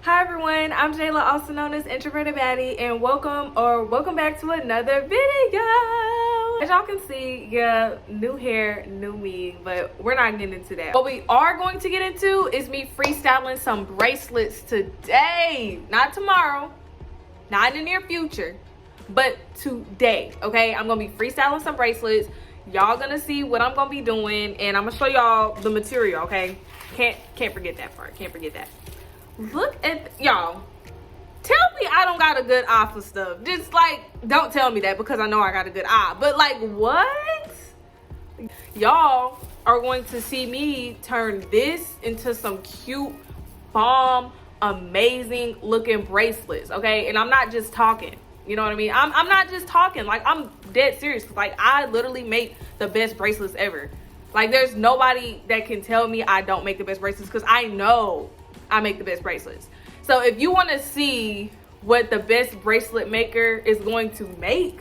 Hi everyone, I'm Jayla, also known as Introverted Baddie, and welcome back to another video. As y'all can see, yeah, new hair, new me, but we're not getting into that. What we are going to get into is me freestyling some bracelets today, not tomorrow, not in the near future, but today. Okay, I'm gonna be freestyling some bracelets. Y'all gonna see what I'm gonna be doing, and I'm gonna show y'all the material. Okay, can't forget that part. Can't forget that. Look at y'all. Tell me I don't got a good eye for stuff. Just like, don't tell me that, because I know I got a good eye. But like, what? Y'all are going to see me turn this into some cute, bomb, amazing looking bracelets. Okay, and I'm not just talking. You know what I mean? I'm not just talking. Like, I'm dead serious. Like, I literally make the best bracelets ever. Like, there's nobody that can tell me I don't make the best bracelets, because I know I make the best bracelets. So if you want to see what the best bracelet maker is going to make,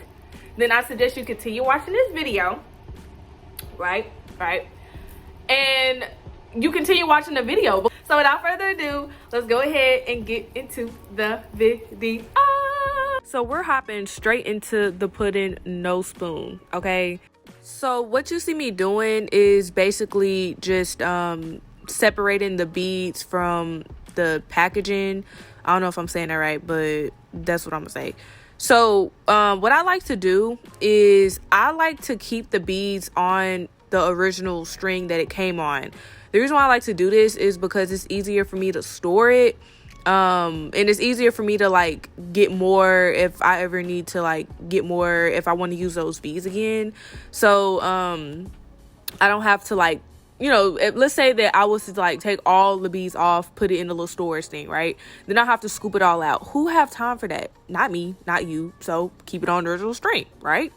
then I suggest you continue watching this video. Right? And you continue watching the video. So without further ado, let's go ahead and get into the video. So we're hopping straight into the pudding, no spoon. Okay. So what you see me doing is basically just separating the beads from the packaging. I don't know if I'm saying that right, but that's what I'm gonna say. So what I like to do is I like to keep the beads on the original string that it came on. The reason why I like to do this is because it's easier for me to store it, and it's easier for me to like get more if I ever need to like get more if I want to use those beads again. So I don't have to like, you know, let's say that I was to like take all the beads off, put it in the little storage thing, right? Then I have to scoop it all out. Who have time for that? Not me, not you. So keep it on the original string, right?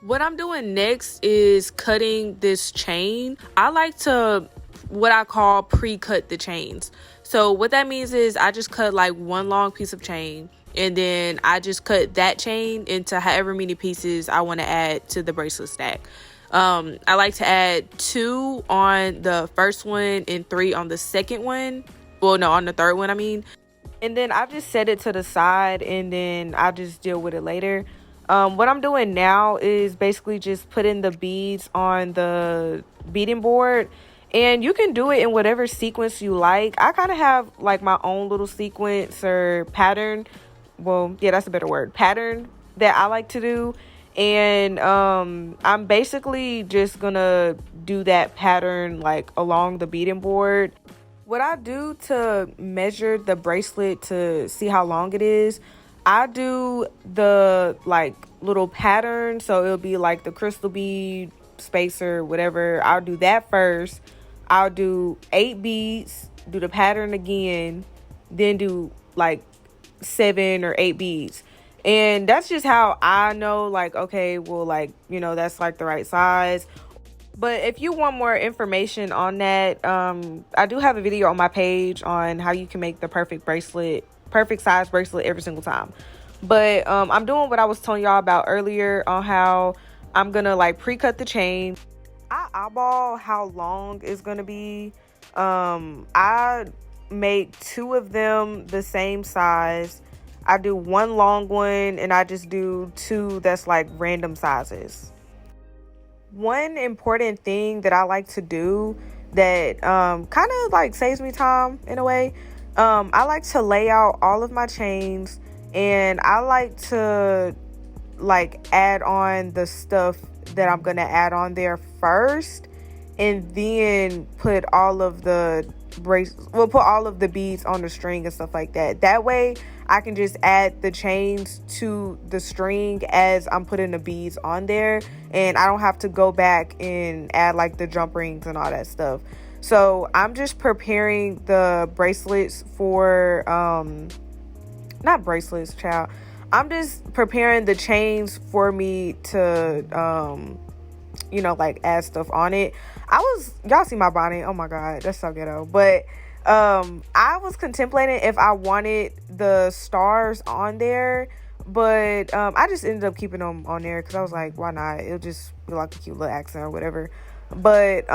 What I'm doing next is cutting this chain. I like to, what I call pre-cut the chains. So what that means is I just cut like one long piece of chain, and then I just cut that chain into however many pieces I want to add to the bracelet stack. I like to add 2 on the first one and 3 on the second one. Well, no, on the third one, I mean. And then I just set it to the side, and then I just deal with it later. What I'm doing now is basically just putting the beads on the beading board. And you can do it in whatever sequence you like. I kind of have like my own little sequence or pattern. Well, yeah, that's a better word. Pattern that I like to do. And I'm basically just gonna do that pattern like along the beading board. What I do to measure the bracelet to see how long it is, I do the like little pattern. So it'll be like the crystal bead spacer, whatever. I'll do that first. I'll do 8 beads, do the pattern again, then do like 7 or 8 beads. And that's just how I know, like, okay, well, like, you know, that's like the right size. But if you want more information on that, I do have a video on my page on how you can make the perfect size bracelet every single time. But I'm doing what I was telling y'all about earlier on how I'm gonna like pre-cut the chain. I eyeball how long it's gonna be. I make 2 of them the same size. I do 1 long one, and I just do 2 that's like random sizes. One important thing that I like to do that kind of like saves me time in a way, I like to lay out all of my chains, and I like to like add on the stuff that I'm gonna add on there first, and then put all of the put all of the beads on the string and stuff like that. That way I can just add the chains to the string as I'm putting the beads on there, and I don't have to go back and add like the jump rings and all that stuff. So I'm just preparing the bracelets for not bracelets, child. I'm just preparing the chains for me to you know, like add stuff on it. Y'all see my bonnet, oh my god, that's so ghetto. But I was contemplating if I wanted the stars on there, but I just ended up keeping them on there because I was like, why not? It'll just be like a cute little accent or whatever. But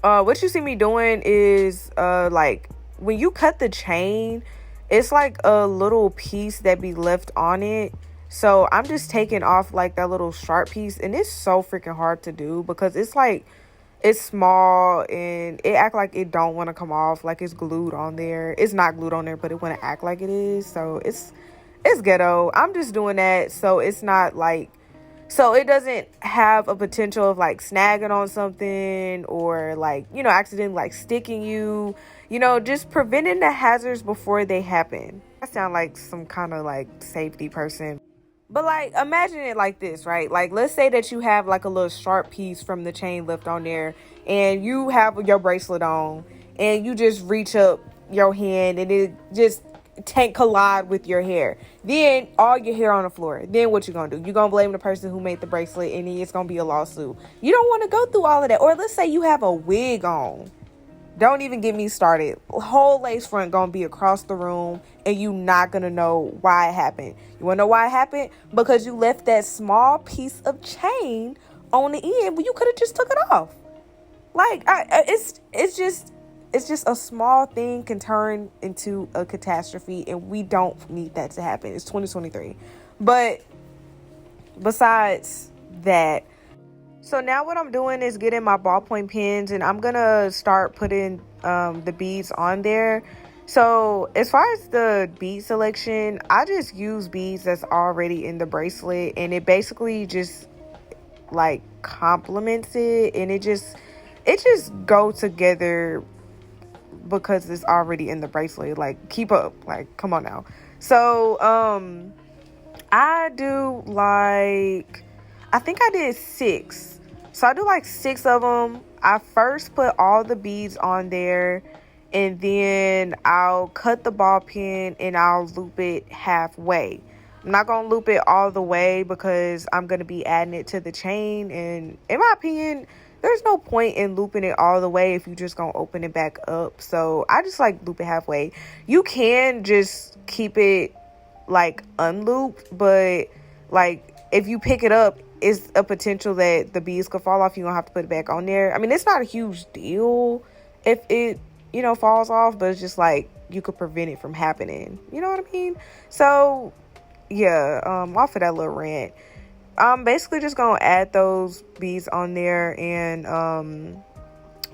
what you see me doing is like when you cut the chain, it's like a little piece that be left on it. So I'm just taking off like that little sharp piece, and it's so freaking hard to do because it's like it's small and it act like it don't want to come off, like it's glued on there. It's not glued on there, but it want to act like it is. So it's ghetto. I'm just doing that so it's not like, so it doesn't have a potential of like snagging on something or like, you know, accidentally like sticking you, you know, just preventing the hazards before they happen. I sound like some kind of like safety person. But like, imagine it like this, right? Like, let's say that you have like a little sharp piece from the chain left on there, and you have your bracelet on, and you just reach up your hand, and it just collide with your hair. Then all your hair on the floor. Then what you gonna do? You gonna blame the person who made the bracelet, and it's gonna be a lawsuit. You don't want to go through all of that. Or let's say you have a wig on. Don't even get me started. Whole lace front gonna be across the room, and you not gonna know why it happened. You wanna know why it happened? Because you left that small piece of chain on the end when you could have just took it off. Like, it's just a small thing can turn into a catastrophe, and we don't need that to happen. It's 2023. But besides that, so now what I'm doing is getting my ballpoint pens, and I'm gonna start putting the beads on there. So as far as the bead selection, I just use beads that's already in the bracelet, and it basically just like complements it, and it just go together because it's already in the bracelet. Like, keep up, like, come on now. So I do like, I think I did 6. So I do like 6 of them. I first put all the beads on there, and then I'll cut the ball pin and I'll loop it halfway. I'm not going to loop it all the way because I'm going to be adding it to the chain. And in my opinion, there's no point in looping it all the way if you just going to open it back up. So I just like loop it halfway. You can just keep it like unlooped, but like if you pick it up, it's a potential that the beads could fall off. You're gonna have to put it back on there. I mean, it's not a huge deal if it, you know, falls off, but it's just like you could prevent it from happening. You know what I mean? So yeah, off of that little rant, I'm basically just gonna add those beads on there and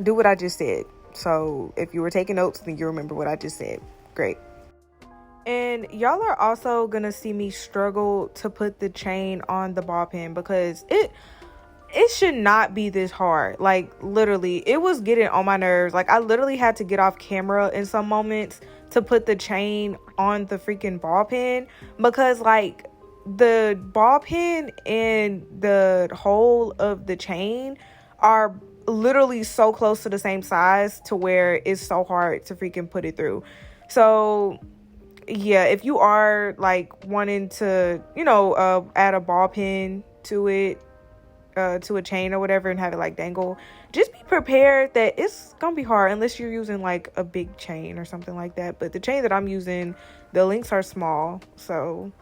do what I just said. So if you were taking notes, then you remember what I just said. Great. And y'all are also gonna see me struggle to put the chain on the ball pin because it should not be this hard. Like, literally, it was getting on my nerves. Like, I literally had to get off camera in some moments to put the chain on the freaking ball pin because, like, the ball pin and the hole of the chain are literally so close to the same size to where it's so hard to freaking put it through. So yeah, if you are like wanting to, you know, add a ball pin to it, to a chain or whatever, and have it like dangle, just be prepared that it's gonna be hard unless you're using like a big chain or something like that. But the chain that I'm using, the links are small. So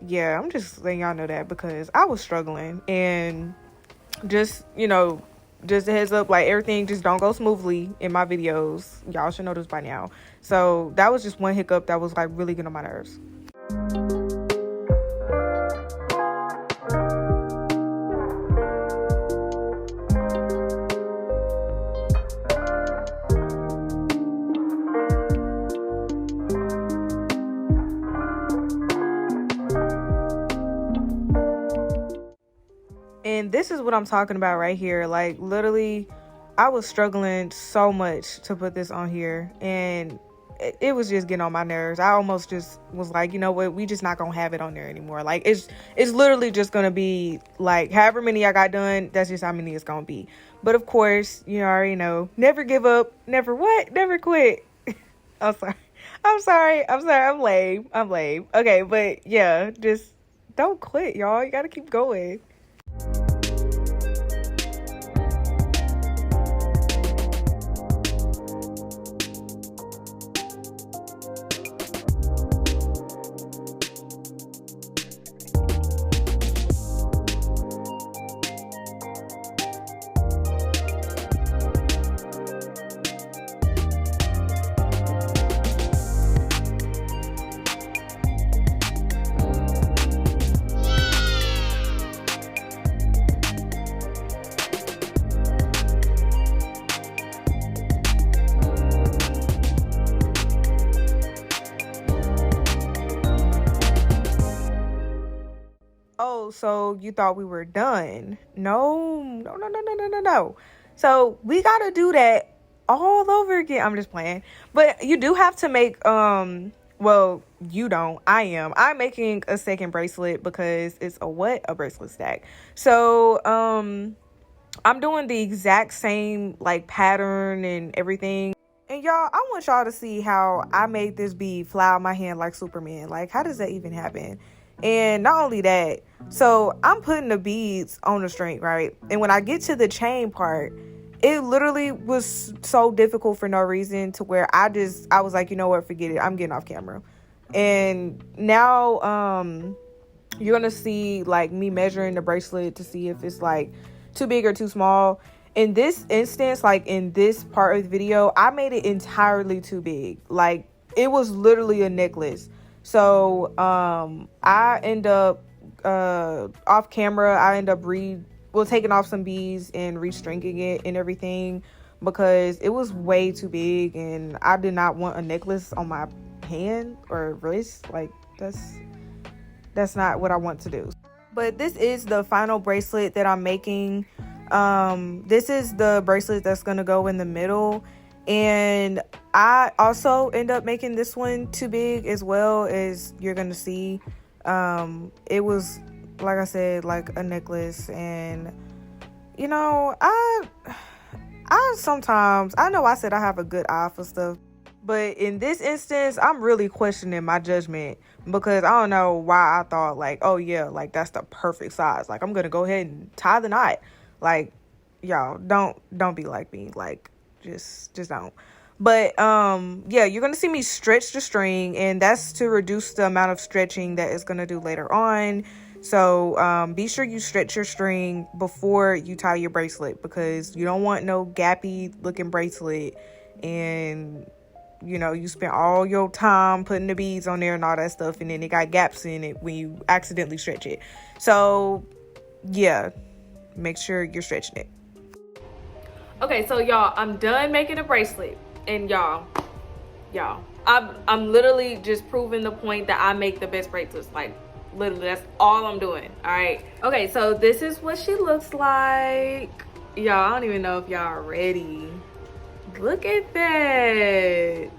yeah, I'm just letting y'all know that because I was struggling. And just, you know, just a heads up, like, everything just don't go smoothly in my videos. Y'all should know this by now. So that was just one hiccup that was like really getting on my nerves. And this is what I'm talking about right here. Like, literally, I was struggling so much to put this on here, and it was just getting on my nerves. I almost just was like, you know what, we just not gonna have it on there anymore. Like, it's literally just gonna be like however many I got done, that's just how many it's gonna be. But of course, you already know, never give up, never quit. I'm sorry, I'm lame. Okay, but yeah, just don't quit, y'all. You gotta keep going. Oh, so you thought we were done? No. So we gotta do that all over again. I'm just playing. But you do have to make, well, you don't. I'm making a second bracelet because it's a bracelet stack. So, I'm doing the exact same, like, pattern and everything. And y'all, I want y'all to see how I made this bead fly out my hand like Superman. Like, how does that even happen? And not only that, so I'm putting the beads on the string, right? And when I get to the chain part, it literally was so difficult for no reason to where I was like, you know what, forget it. I'm getting off camera. And now you're gonna see like me measuring the bracelet to see if it's like too big or too small. In this instance, like in this part of the video, I made it entirely too big. Like it was literally a necklace. So I end up off camera, I end up taking off some beads and restringing it and everything because it was way too big and I did not want a necklace on my hand or wrist. Like that's not what I want to do. But this is the final bracelet that I'm making. This is the bracelet that's gonna go in the middle, and I also end up making this one too big as well, as you're gonna see. It was, like I said, like a necklace, and you know, I sometimes, I know I said I have a good eye for stuff, but in this instance, I'm really questioning my judgment because I don't know why I thought like, oh yeah, like that's the perfect size. Like I'm gonna go ahead and tie the knot. Like, y'all, don't be like me. Like, just don't. But yeah, you're gonna see me stretch the string, and that's to reduce the amount of stretching that it's gonna do later on. So be sure you stretch your string before you tie your bracelet because you don't want no gappy looking bracelet and you know you spent all your time putting the beads on there and all that stuff, and then it got gaps in it when you accidentally stretch it. So yeah, make sure you're stretching it. Okay, so y'all, I'm done making a bracelet, and y'all, I'm literally just proving the point that I make the best bracelets. Like literally, that's all I'm doing. All right. Okay, so this is what she looks like. Y'all, I don't even know if y'all are ready. Look at that.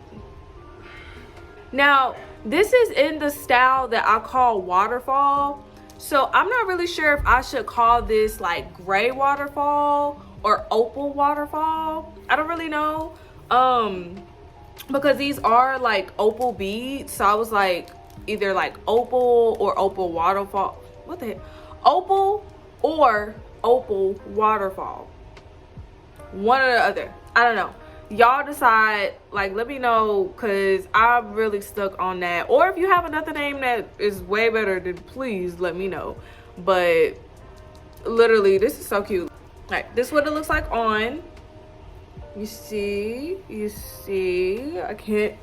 Now, this is in the style that I call waterfall. So I'm not really sure if I should call this like gray waterfall or opal waterfall. I don't really know. Because these are like opal beads. So I was like either like opal or opal waterfall. What the heck? Opal or opal waterfall. One or the other. I don't know. Y'all decide. Like, let me know, because I'm really stuck on that. Or if you have another name that is way better, then please let me know. But literally, this is so cute. Like, this is what it looks like on. You see, I can't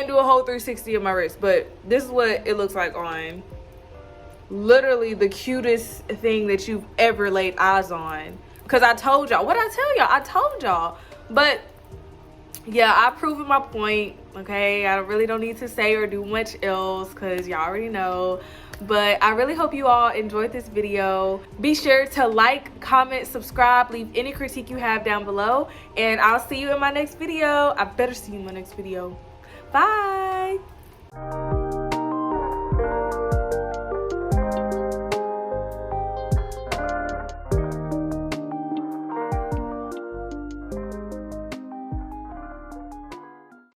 do a whole 360 of my wrist, but this is what it looks like on. Literally the cutest thing that you've ever laid eyes on. Because I told y'all. What did I tell y'all? I told y'all. But yeah, I've proven my point. Okay, I really don't need to say or do much else because y'all already know. But I really hope you all enjoyed this video. Be sure to like, comment, subscribe, leave any critique you have down below, and I'll see you in my next video. I better see you in my next video. Bye.